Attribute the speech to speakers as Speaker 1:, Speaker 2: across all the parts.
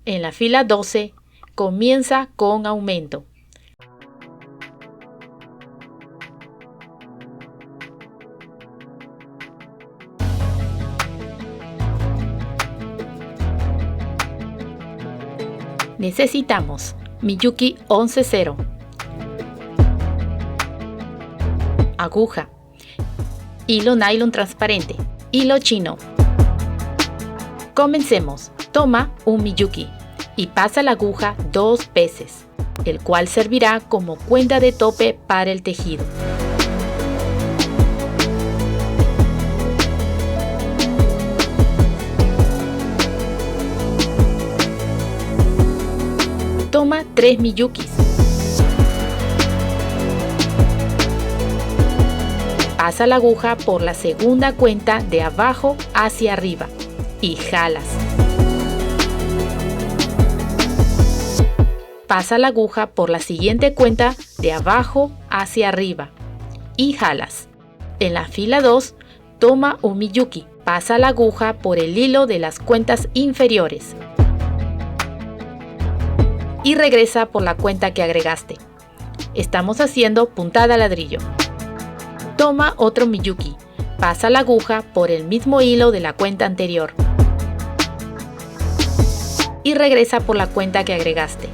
Speaker 1: En la fila 12, comienza con aumento. Necesitamos Miyuki 11-0, aguja, hilo nylon transparente, hilo chino. Comencemos. Toma un Miyuki y pasa la aguja 2 veces, el cual servirá como cuenta de tope para el tejido. Toma 3 Miyukis. Pasa la aguja por la segunda cuenta de abajo hacia arriba y jalas. Pasa la aguja por la siguiente cuenta de abajo hacia arriba y jalas. En la fila 2, toma un Miyuki. Pasa la aguja por el hilo de las cuentas inferiores y regresa por la cuenta que agregaste. Estamos haciendo puntada ladrillo. Toma otro Miyuki. Pasa la aguja por el mismo hilo de la cuenta anterior y regresa por la cuenta que agregaste.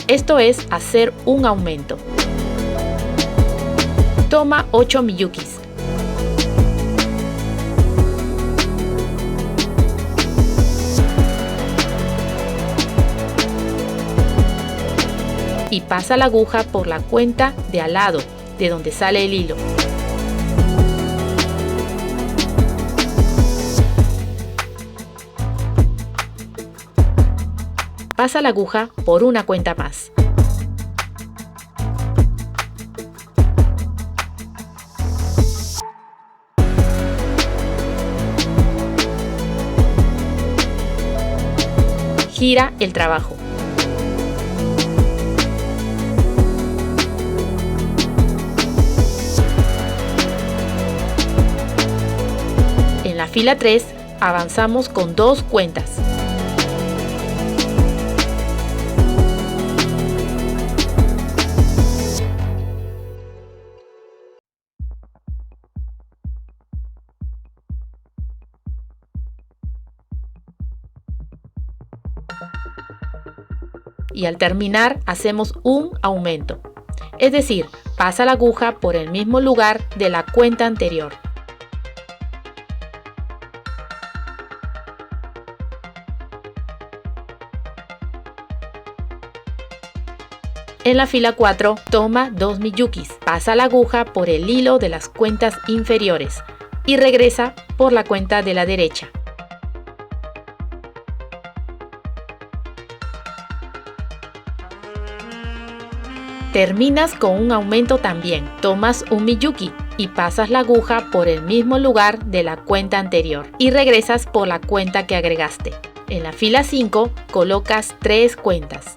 Speaker 1: Esto es hacer un aumento. Toma 8 Miyukis. Y pasa la aguja por la cuenta de al lado, de donde sale el hilo. Pasa la aguja por una cuenta más. Gira el trabajo. En la fila 3 avanzamos con 2 cuentas. Y al terminar hacemos un aumento, es decir, pasa la aguja por el mismo lugar de la cuenta anterior. En la fila 4, toma 2 Miyukis, pasa la aguja por el hilo de las cuentas inferiores y regresa por la cuenta de la derecha. Terminas con un aumento también. Tomas un Miyuki y pasas la aguja por el mismo lugar de la cuenta anterior y regresas por la cuenta que agregaste. En la fila 5 colocas 3 cuentas.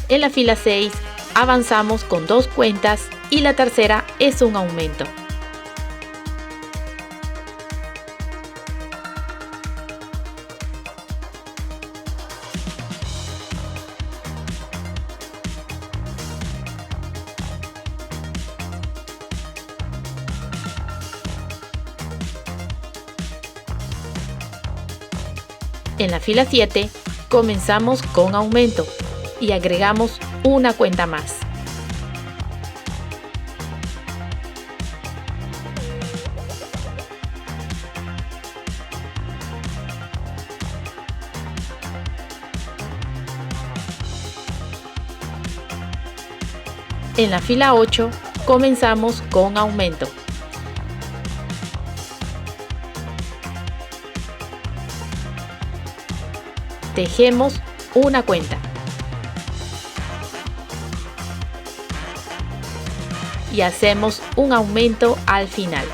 Speaker 1: En la fila 6 avanzamos con 2 cuentas y la tercera es un aumento. En la fila 7 comenzamos con aumento y agregamos una cuenta más. En la fila 8 comenzamos con aumento. Tejemos una cuenta. Y hacemos un aumento al final.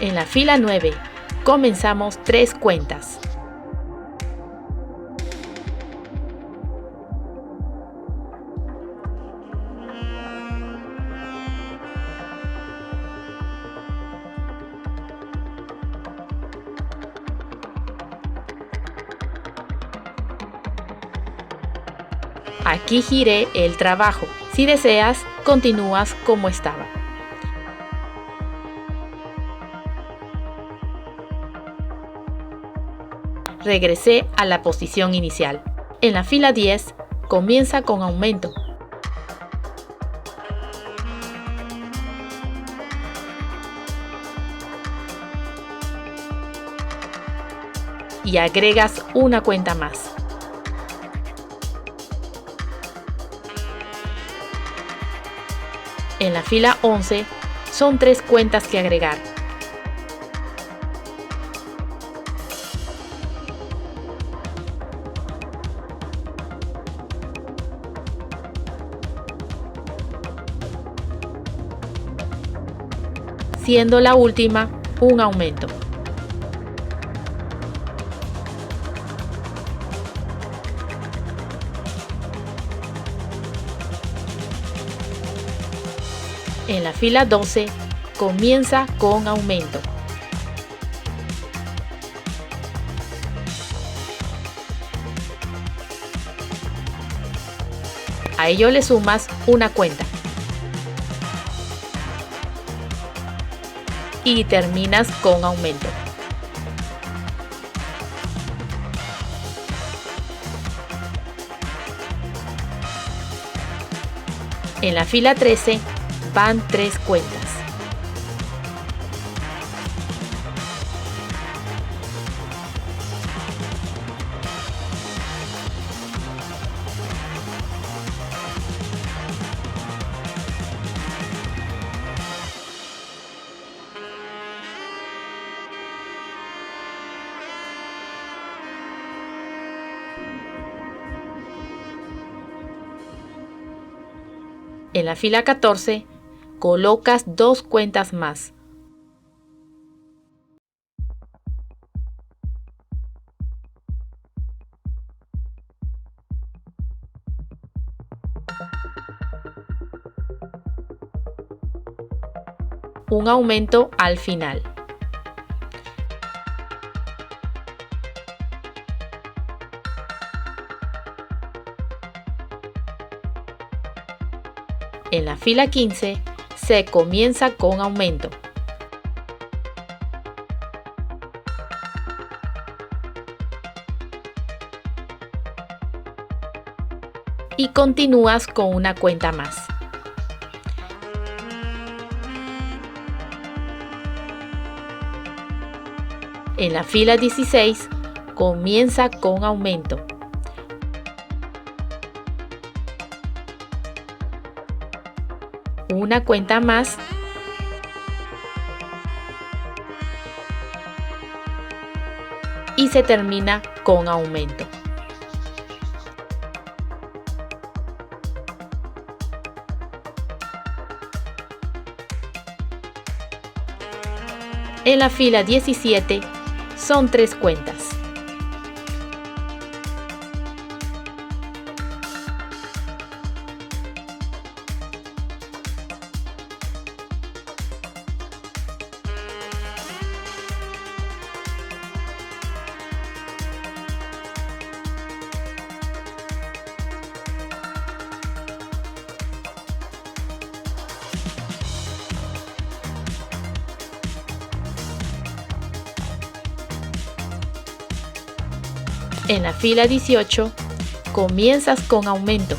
Speaker 1: En la fila 9, comenzamos 3 cuentas. Aquí giré el trabajo. Si deseas, continúas como estaba. Regresé a la posición inicial. En la fila 10, comienza con aumento. Y agregas una cuenta más. En la fila 11, son 3 cuentas que agregar. Siendo la última un aumento. En la fila 12, comienza con aumento. A ello le sumas una cuenta. Y terminas con aumento. En la fila 13 van 3 cuentas. En la fila 14, colocas 2 cuentas más. Un aumento al final. En la fila 15 se comienza con aumento. Y continúas con una cuenta más. En la fila 16 comienza con aumento. Una cuenta más y se termina con aumento. En la fila 17 son 3 cuentas. En la fila 18 comienzas con aumento.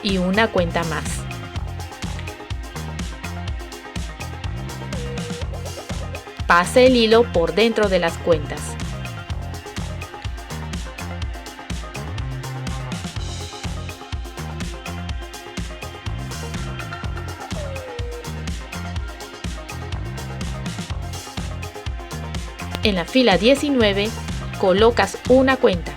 Speaker 1: Y una cuenta más. Pasa el hilo por dentro de las cuentas. En la fila 19, colocas una cuenta.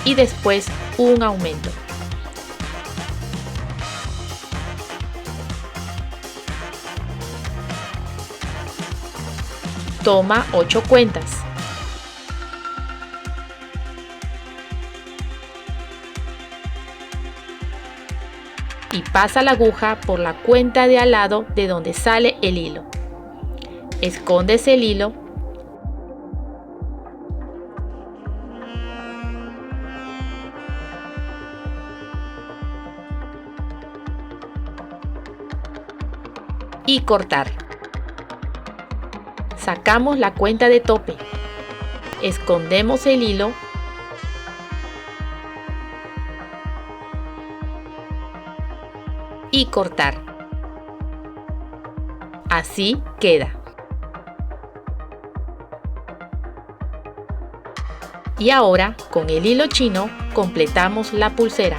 Speaker 1: Y después un aumento. Toma 8 cuentas. Y pasa la aguja por la cuenta de al lado de donde sale el hilo. Escondes el hilo y cortar. Sacamos la cuenta de tope. Escondemos el hilo y cortar. Así queda. Y ahora, con el hilo chino, completamos la pulsera.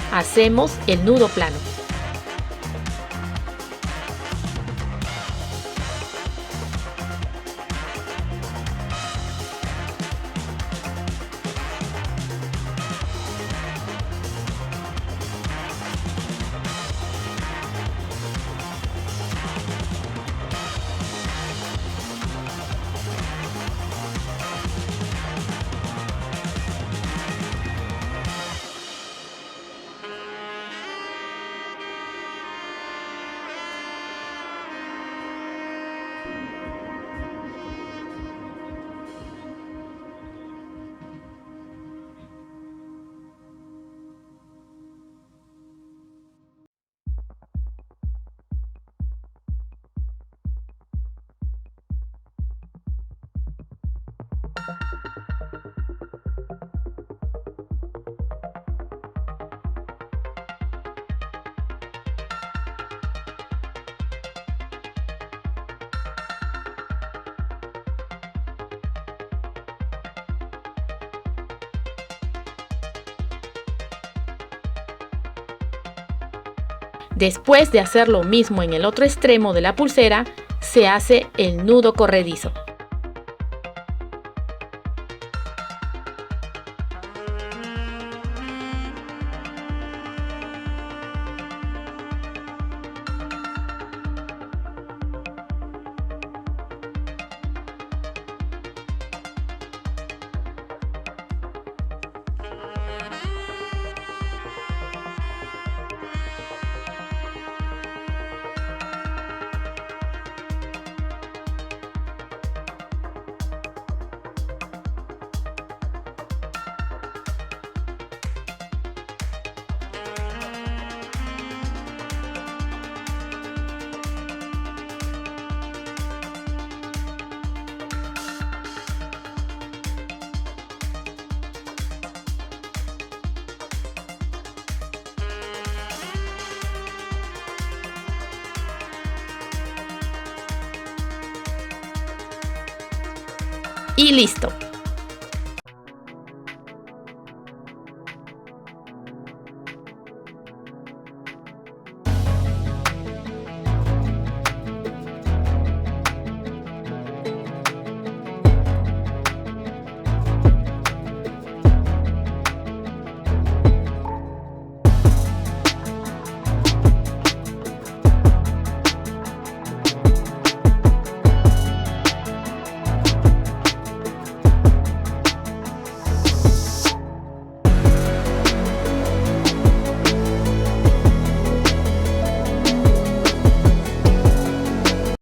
Speaker 1: Hacemos el nudo plano. Después de hacer lo mismo en el otro extremo de la pulsera, se hace el nudo corredizo. Y listo.